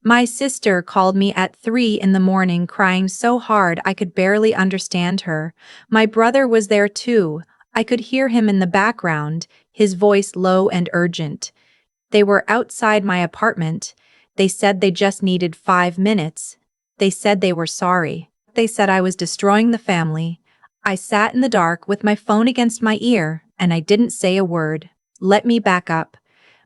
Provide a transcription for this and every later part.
My sister called me at 3 in the morning crying so hard I could barely understand her. My brother was there too. I could hear him in the background, his voice low and urgent. They were outside my apartment. They said they just needed 5 minutes. They said they were sorry. They said I was destroying the family. I sat in the dark with my phone against my ear, and I didn't say a word. Let me back up.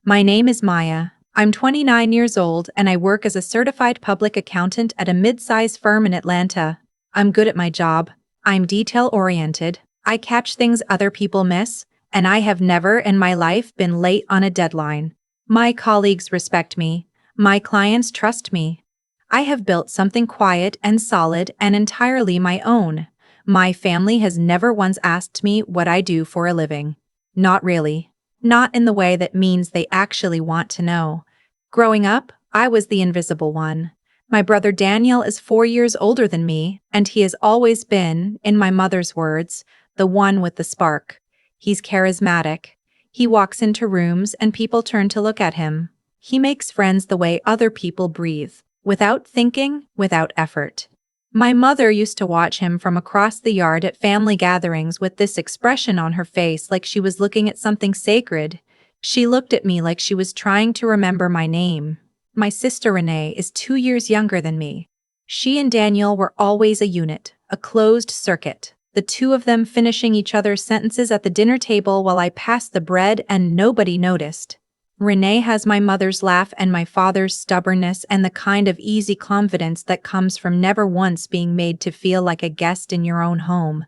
My name is Maya. I'm 29 years old and I work as a certified public accountant at a mid-size firm in Atlanta. I'm good at my job. I'm detail-oriented. I catch things other people miss, and I have never in my life been late on a deadline. My colleagues respect me. My clients trust me. I have built something quiet and solid and entirely my own. My family has never once asked me what I do for a living. Not really. Not in the way that means they actually want to know. Growing up, I was the invisible one. My brother Daniel is 4 years older than me, and he has always been, in my mother's words, the one with the spark. He's charismatic. He walks into rooms and people turn to look at him. He makes friends the way other people breathe, without thinking, without effort. My mother used to watch him from across the yard at family gatherings with this expression on her face like she was looking at something sacred. She looked at me like she was trying to remember my name. My sister Renee is 2 years younger than me. She and Daniel were always a unit, a closed circuit, the two of them finishing each other's sentences at the dinner table while I passed the bread and nobody noticed. Renee has my mother's laugh and my father's stubbornness and the kind of easy confidence that comes from never once being made to feel like a guest in your own home.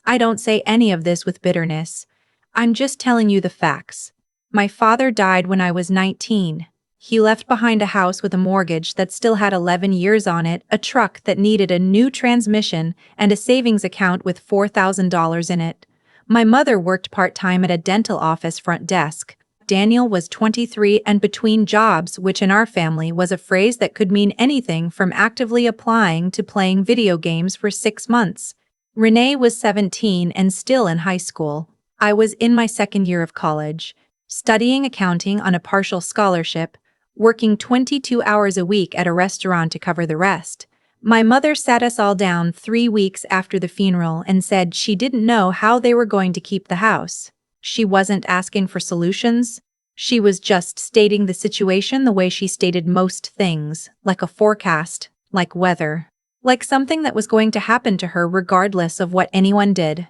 I don't say any of this with bitterness. I'm just telling you the facts. My father died when I was 19. He left behind a house with a mortgage that still had 11 years on it, a truck that needed a new transmission, and a savings account with $4,000 in it. My mother worked part-time at a dental office front desk. Daniel was 23 and between jobs, which in our family was a phrase that could mean anything from actively applying to playing video games for 6 months. Renee was 17 and still in high school. I was in my second year of college, studying accounting on a partial scholarship, working 22 hours a week at a restaurant to cover the rest. My mother sat us all down 3 weeks after the funeral and said she didn't know how they were going to keep the house. She wasn't asking for solutions. She was just stating the situation the way she stated most things, like a forecast, like weather, like something that was going to happen to her regardless of what anyone did.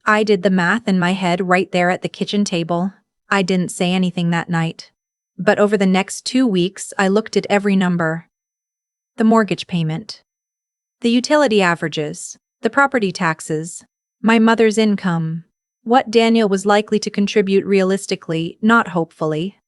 I did the math in my head right there at the kitchen table. I didn't say anything that night. But over the next 2 weeks, I looked at every number. The mortgage payment, the utility averages, the property taxes, my mother's income, what Daniel was likely to contribute realistically, not hopefully.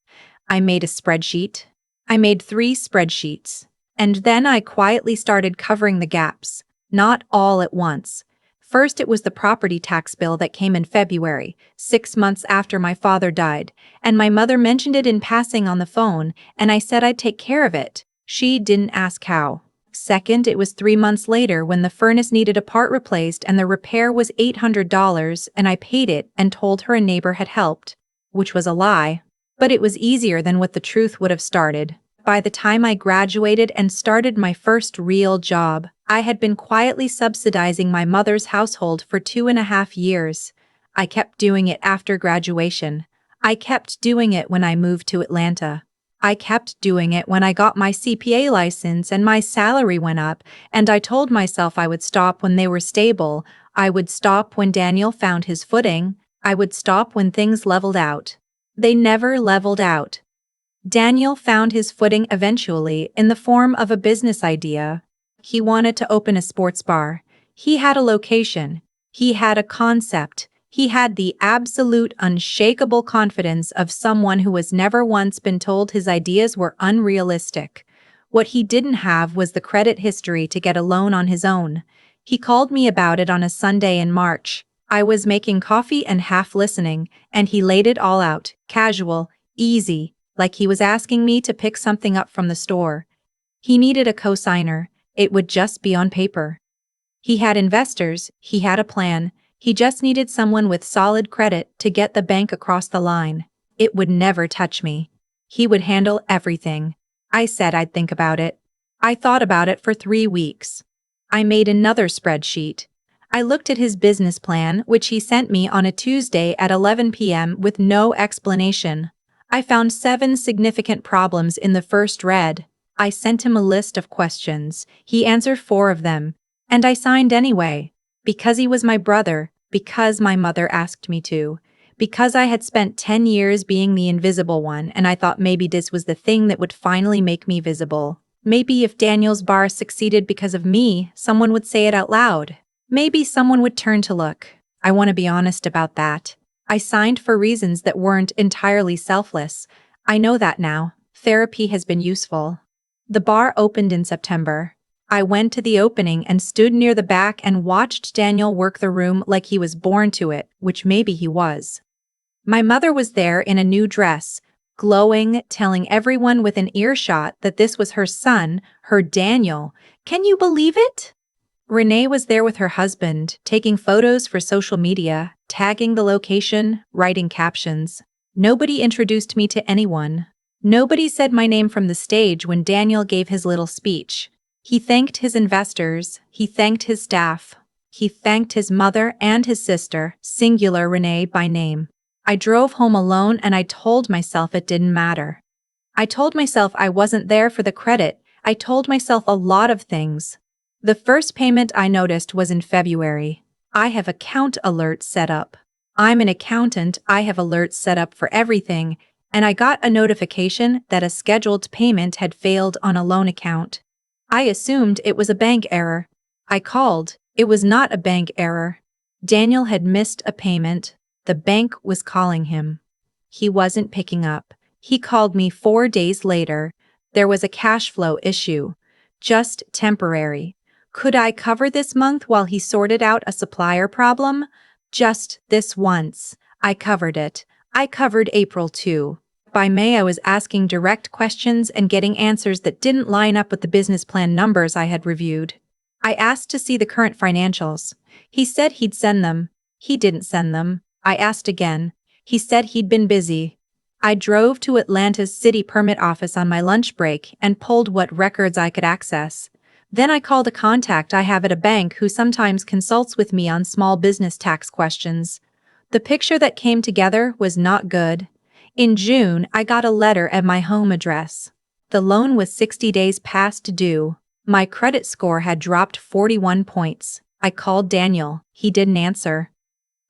I made a spreadsheet. I made 3 spreadsheets. And then I quietly started covering the gaps, not all at once. First, it was the property tax bill that came in February, 6 months after my father died, and my mother mentioned it in passing on the phone, and I said I'd take care of it. She didn't ask how. Second, it was 3 months later when the furnace needed a part replaced and the repair was $800, and I paid it and told her a neighbor had helped, which was a lie. But it was easier than what the truth would have started. By the time I graduated and started my first real job, I had been quietly subsidizing my mother's household for 2.5 years. I kept doing it after graduation. I kept doing it when I moved to Atlanta. I kept doing it when I got my CPA license and my salary went up, and I told myself I would stop when they were stable. I would stop when Daniel found his footing. I would stop when things leveled out. They never leveled out. Daniel found his footing eventually in the form of a business idea. He wanted to open a sports bar. He had a location. He had a concept. He had the absolute unshakable confidence of someone who has never once been told his ideas were unrealistic. What he didn't have was the credit history to get a loan on his own. He called me about it on a Sunday in March. I was making coffee and half listening, and he laid it all out, casual, easy, like he was asking me to pick something up from the store. He needed a cosigner. It would just be on paper. He had investors. He had a plan. He just needed someone with solid credit to get the bank across the line. It would never touch me. He would handle everything. I said I'd think about it. I thought about it for 3 weeks. I made another spreadsheet. I looked at his business plan, which he sent me on a Tuesday at 11 p.m. with no explanation. I found 7 significant problems in the first read. I sent him a list of questions. He answered 4 of them. And I signed anyway. Because he was my brother, because my mother asked me to. Because I had spent 10 years being the invisible one and I thought maybe this was the thing that would finally make me visible. Maybe if Daniel's bar succeeded because of me, someone would say it out loud. Maybe someone would turn to look. I want to be honest about that. I signed for reasons that weren't entirely selfless. I know that now. Therapy has been useful. The bar opened in September. I went to the opening and stood near the back and watched Daniel work the room like he was born to it, which maybe he was. My mother was there in a new dress, glowing, telling everyone within earshot that this was her son, her Daniel. Can you believe it? Renee was there with her husband, taking photos for social media, tagging the location, writing captions. Nobody introduced me to anyone. Nobody said my name from the stage when Daniel gave his little speech. He thanked his investors, he thanked his staff, he thanked his mother and his sister, singular Renee by name. I drove home alone and I told myself it didn't matter. I told myself I wasn't there for the credit. I told myself a lot of things. The first payment I noticed was in February. I have account alerts set up. I'm an accountant, I have alerts set up for everything, and I got a notification that a scheduled payment had failed on a loan account. I assumed it was a bank error. I called. It was not a bank error. Daniel had missed a payment. The bank was calling him. He wasn't picking up. He called me 4 days later. There was a cash flow issue. Just temporary. Could I cover this month while he sorted out a supplier problem? Just this once. I covered it. I covered April too. By May I was asking direct questions and getting answers that didn't line up with the business plan numbers I had reviewed. I asked to see the current financials. He said he'd send them. He didn't send them. I asked again. He said he'd been busy. I drove to Atlanta's city permit office on my lunch break and pulled what records I could access. Then I called a contact I have at a bank who sometimes consults with me on small business tax questions. The picture that came together was not good. In June, I got a letter at my home address. The loan was 60 days past due. My credit score had dropped 41 points. I called Daniel. He didn't answer.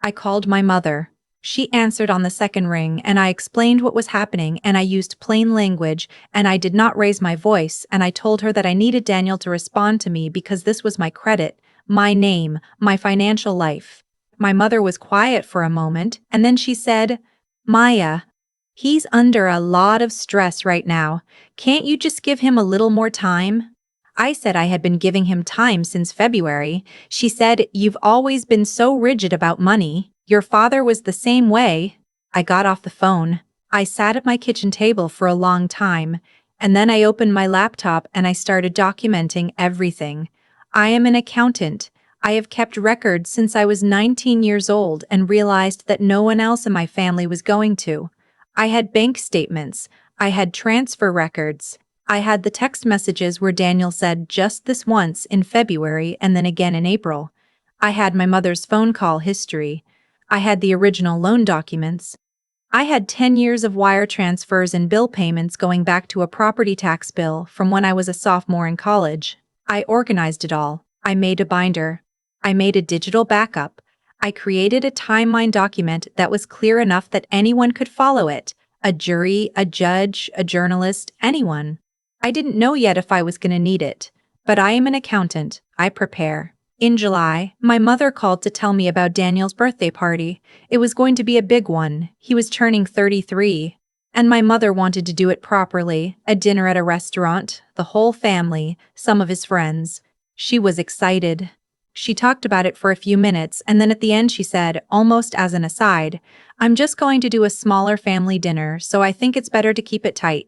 I called my mother. She answered on the second ring and I explained what was happening and I used plain language and I did not raise my voice and I told her that I needed Daniel to respond to me because this was my credit, my name, my financial life. My mother was quiet for a moment and then she said, "Maya, he's under a lot of stress right now. Can't you just give him a little more time?" I said I had been giving him time since February. She said, "You've always been so rigid about money. Your father was the same way." I got off the phone. I sat at my kitchen table for a long time, and then I opened my laptop and I started documenting everything. I am an accountant. I have kept records since I was 19 years old and realized that no one else in my family was going to. I had bank statements. I had transfer records. I had the text messages where Daniel said just this once in February and then again in April. I had my mother's phone call history. I had the original loan documents. I had 10 years of wire transfers and bill payments going back to a property tax bill from when I was a sophomore in college. I organized it all. I made a binder. I made a digital backup. I created a timeline document that was clear enough that anyone could follow it. A jury, a judge, a journalist, anyone. I didn't know yet if I was going to need it. But I am an accountant. I prepare. In July, my mother called to tell me about Daniel's birthday party. It was going to be a big one. He was turning 33. And my mother wanted to do it properly, a dinner at a restaurant, the whole family, some of his friends. She was excited. She talked about it for a few minutes, and then at the end she said, almost as an aside, "I'm just going to do a smaller family dinner, so I think it's better to keep it tight.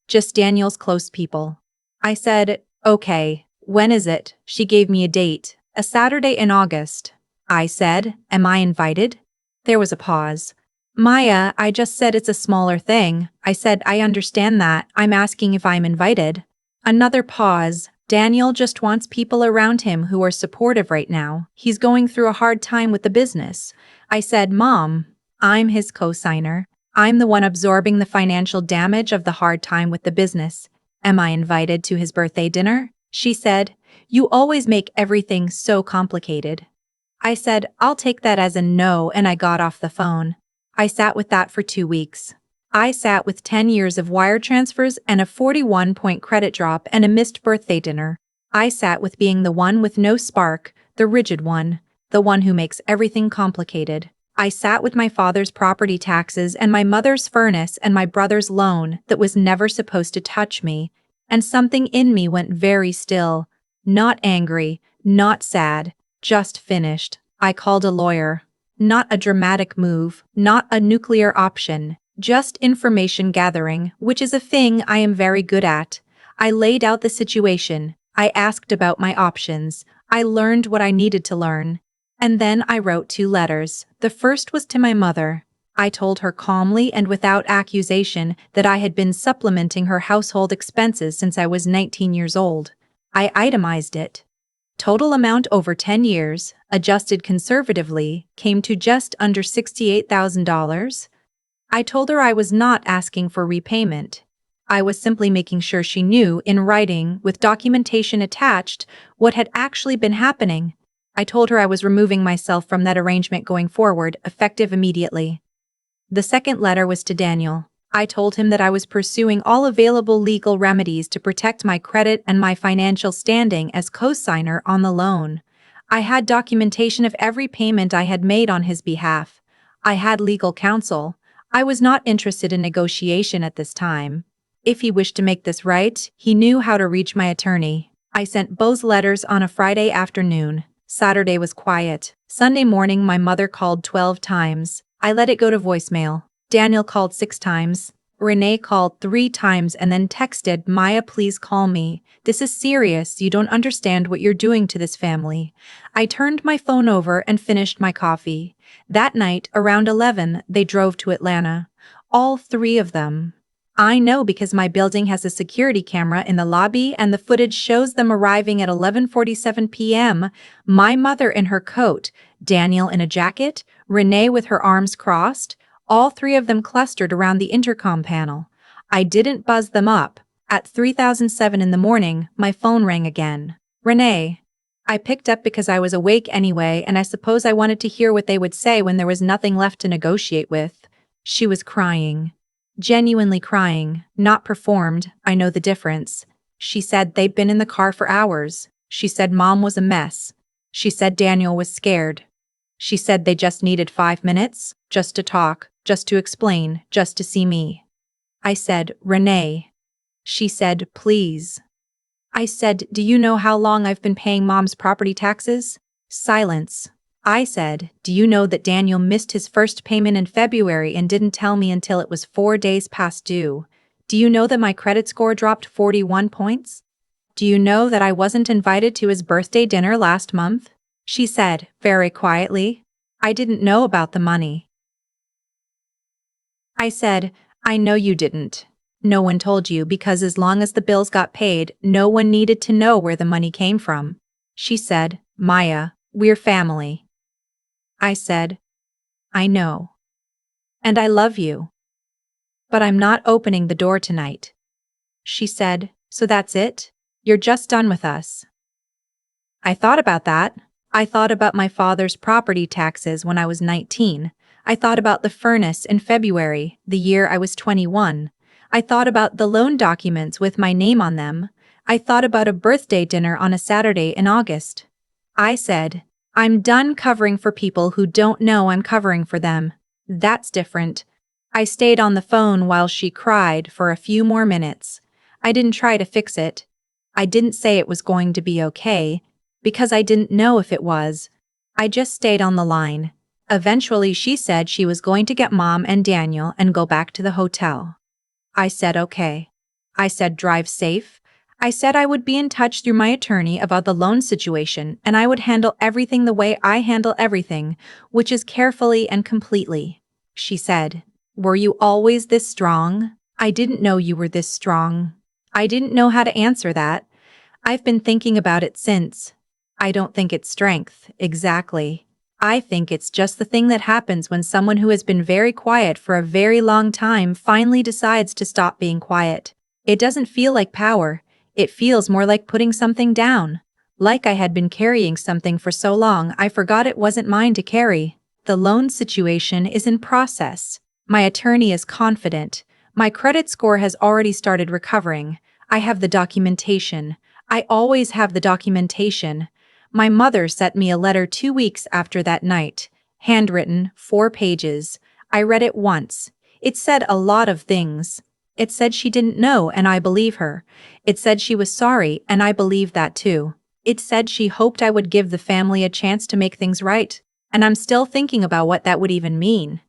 Just Daniel's close people." I said, "Okay, when is it?" She gave me a date. "A Saturday in August." I said, "Am I invited?" There was a pause. "Maya, I just said it's a smaller thing." I said, "I understand that. I'm asking if I'm invited." Another pause. Daniel just wants people around him who are supportive right now. He's going through a hard time with the business. I said, Mom, I'm his co-signer. I'm the one absorbing the financial damage of the hard time with the business. Am I invited to his birthday dinner? She said, You always make everything so complicated. I said, I'll take that as a no, and I got off the phone. I sat with that for 2 weeks. I sat with 10 years of wire transfers and a 41-point credit drop and a missed birthday dinner. I sat with being the one with no spark, the rigid one, the one who makes everything complicated. I sat with my father's property taxes and my mother's furnace and my brother's loan that was never supposed to touch me, and something in me went very still. Not angry, not sad, just finished. I called a lawyer. Not a dramatic move, not a nuclear option. Just information gathering, which is a thing I am very good at. I laid out the situation. I asked about my options. I learned what I needed to learn. And then I wrote 2 letters. The first was to my mother. I told her calmly and without accusation that I had been supplementing her household expenses since I was 19 years old. I itemized it. Total amount over 10 years, adjusted conservatively, came to just under $68,000. I told her I was not asking for repayment. I was simply making sure she knew, in writing, with documentation attached, what had actually been happening. I told her I was removing myself from that arrangement going forward, effective immediately. The second letter was to Daniel. I told him that I was pursuing all available legal remedies to protect my credit and my financial standing as co-signer on the loan. I had documentation of every payment I had made on his behalf. I had legal counsel. I was not interested in negotiation at this time. If he wished to make this right, he knew how to reach my attorney. I sent both letters on a Friday afternoon. Saturday was quiet. Sunday morning my mother called 12 times. I let it go to voicemail. Daniel called 6 times. Renee called 3 times and then texted, Maya, please call me. This is serious. You don't understand what you're doing to this family. I turned my phone over and finished my coffee. That night, around 11, they drove to Atlanta. All 3 of them. I know because my building has a security camera in the lobby and the footage shows them arriving at 11:47 p.m. My mother in her coat, Daniel in a jacket, Renee with her arms crossed, all 3 of them clustered around the intercom panel. I didn't buzz them up. At 3:07 in the morning, my phone rang again. Renee. I picked up because I was awake anyway, and I suppose I wanted to hear what they would say when there was nothing left to negotiate with. She was crying. Genuinely crying, not performed. I know the difference. She said they'd been in the car for hours. She said Mom was a mess. She said Daniel was scared. She said they just needed 5 minutes, just to talk, just to explain, just to see me. I said, Renee. She said, please. I said, do you know how long I've been paying Mom's property taxes? Silence. I said, do you know that Daniel missed his first payment in February and didn't tell me until it was 4 days past due? Do you know that my credit score dropped 41 points? Do you know that I wasn't invited to his birthday dinner last month? She said, very quietly, I didn't know about the money. I said, I know you didn't. No one told you because as long as the bills got paid, no one needed to know where the money came from. She said, Maya, we're family. I said, I know. And I love you. But I'm not opening the door tonight. She said, so that's it? You're just done with us. I thought about that. I thought about my father's property taxes when I was 19. I thought about the furnace in February, the year I was 21. I thought about the loan documents with my name on them. I thought about a birthday dinner on a Saturday in August. I said, I'm done covering for people who don't know I'm covering for them. That's different. I stayed on the phone while she cried for a few more minutes. I didn't try to fix it. I didn't say it was going to be okay, because I didn't know if it was. I just stayed on the line. Eventually she said she was going to get Mom and Daniel and go back to the hotel. I said okay. I said drive safe. I said I would be in touch through my attorney about the loan situation and I would handle everything the way I handle everything, which is carefully and completely. She said, were you always this strong? I didn't know you were this strong. I didn't know how to answer that. I've been thinking about it since. I don't think it's strength, exactly. I think it's just the thing that happens when someone who has been very quiet for a very long time finally decides to stop being quiet. It doesn't feel like power, it feels more like putting something down. Like I had been carrying something for so long I forgot it wasn't mine to carry. The loan situation is in process. My attorney is confident. My credit score has already started recovering. I have the documentation. I always have the documentation. My mother sent me a letter 2 weeks after that night. Handwritten, 4 pages. I read it once. It said a lot of things. It said she didn't know, and I believe her. It said she was sorry, and I believe that too. It said she hoped I would give the family a chance to make things right. And I'm still thinking about what that would even mean.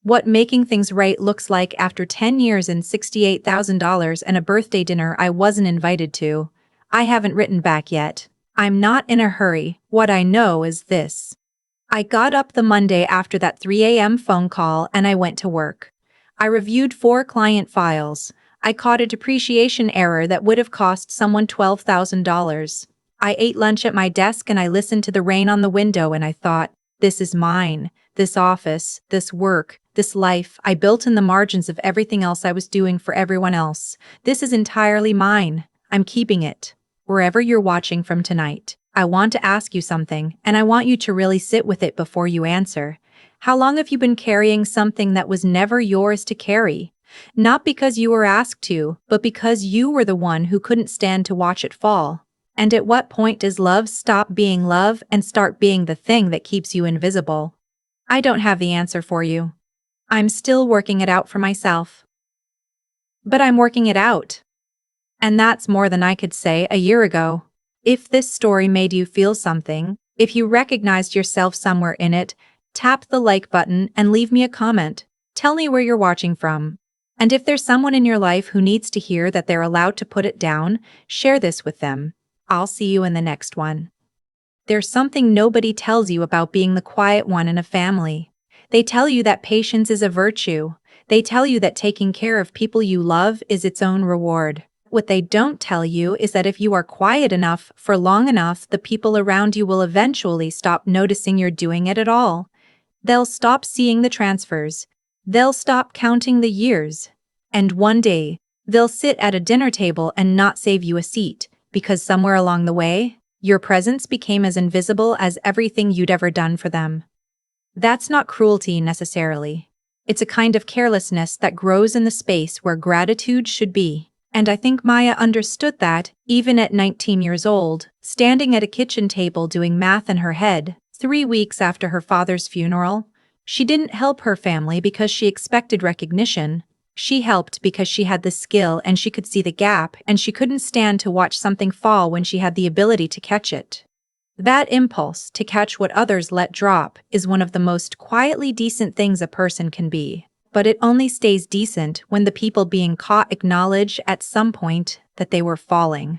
What making things right looks like after 10 years and $68,000 and a birthday dinner I wasn't invited to. I haven't written back yet. I'm not in a hurry. What I know is this. I got up the Monday after that 3 a.m. phone call and I went to work. I reviewed 4 client files. I caught a depreciation error that would have cost someone $12,000. I ate lunch at my desk and I listened to the rain on the window and I thought, this is mine. This office, this work, this life I built in the margins of everything else I was doing for everyone else. This is entirely mine. I'm keeping it. Wherever you're watching from tonight, I want to ask you something, and I want you to really sit with it before you answer. How long have you been carrying something that was never yours to carry? Not because you were asked to, but because you were the one who couldn't stand to watch it fall. And at what point does love stop being love and start being the thing that keeps you invisible? I don't have the answer for you. I'm still working it out for myself. But I'm working it out. And that's more than I could say a year ago. If this story made you feel something, if you recognized yourself somewhere in it, tap the like button and leave me a comment. Tell me where you're watching from. And if there's someone in your life who needs to hear that they're allowed to put it down, share this with them. I'll see you in the next one. There's something nobody tells you about being the quiet one in a family. They tell you that patience is a virtue. They tell you that taking care of people you love is its own reward. What they don't tell you is that if you are quiet enough for long enough, the people around you will eventually stop noticing you're doing it at all. They'll stop seeing the transfers. They'll stop counting the years. And one day, they'll sit at a dinner table and not save you a seat, because somewhere along the way, your presence became as invisible as everything you'd ever done for them. That's not cruelty necessarily. It's a kind of carelessness that grows in the space where gratitude should be. And I think Maya understood that, even at 19 years old, standing at a kitchen table doing math in her head, 3 weeks after her father's funeral. She didn't help her family because she expected recognition. She helped because she had the skill and she could see the gap and she couldn't stand to watch something fall when she had the ability to catch it. That impulse to catch what others let drop is one of the most quietly decent things a person can be. But it only stays decent when the people being caught acknowledge at some point that they were falling.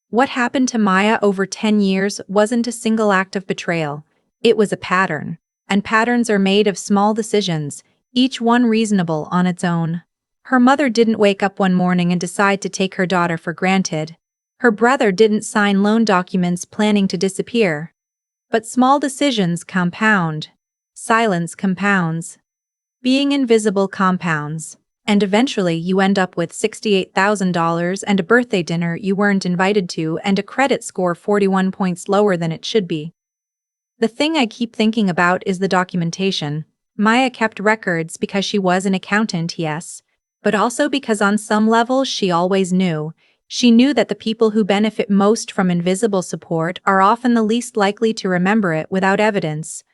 What happened to Maya over 10 years wasn't a single act of betrayal. It was a pattern. And patterns are made of small decisions, each one reasonable on its own. Her mother didn't wake up one morning and decide to take her daughter for granted. Her brother didn't sign loan documents planning to disappear. But small decisions compound. Silence compounds. Being invisible compounds. And eventually you end up with $68,000 and a birthday dinner you weren't invited to and a credit score 41 points lower than it should be. The thing I keep thinking about is the documentation. Maya kept records because she was an accountant, yes, but also because on some level she always knew. She knew that the people who benefit most from invisible support are often the least likely to remember it without evidence.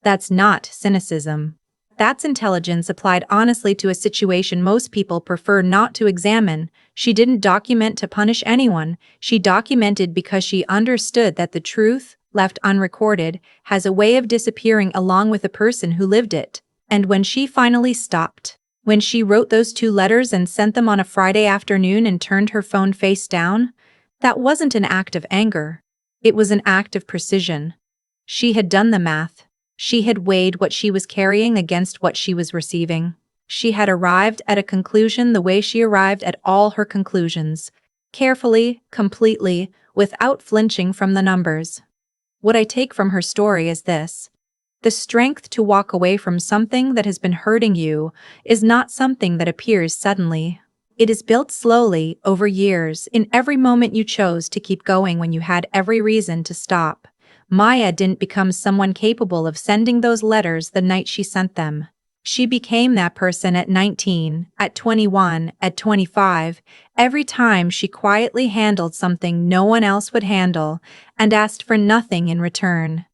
That's not cynicism. That's intelligence applied honestly to a situation most people prefer not to examine. She didn't document to punish anyone. She documented because she understood that the truth, left unrecorded, has a way of disappearing along with the person who lived it. And when she finally stopped, when she wrote those 2 letters and sent them on a Friday afternoon and turned her phone face down, that wasn't an act of anger. It was an act of precision. She had done the math. She had weighed what she was carrying against what she was receiving. She had arrived at a conclusion the way she arrived at all her conclusions. carefully, completely, without flinching from the numbers. What I take from her story is this. The strength to walk away from something that has been hurting you is not something that appears suddenly. It is built slowly, over years, in every moment you chose to keep going when you had every reason to stop. Maya didn't become someone capable of sending those letters the night she sent them. She became that person at 19, at 21, at 25, every time she quietly handled something no one else would handle and asked for nothing in return.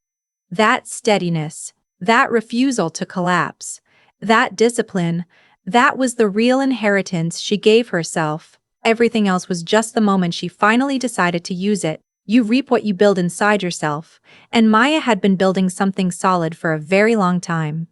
That steadiness, that refusal to collapse, that discipline, that was the real inheritance she gave herself. Everything else was just the moment she finally decided to use it. You reap what you build inside yourself, and Maya had been building something solid for a very long time.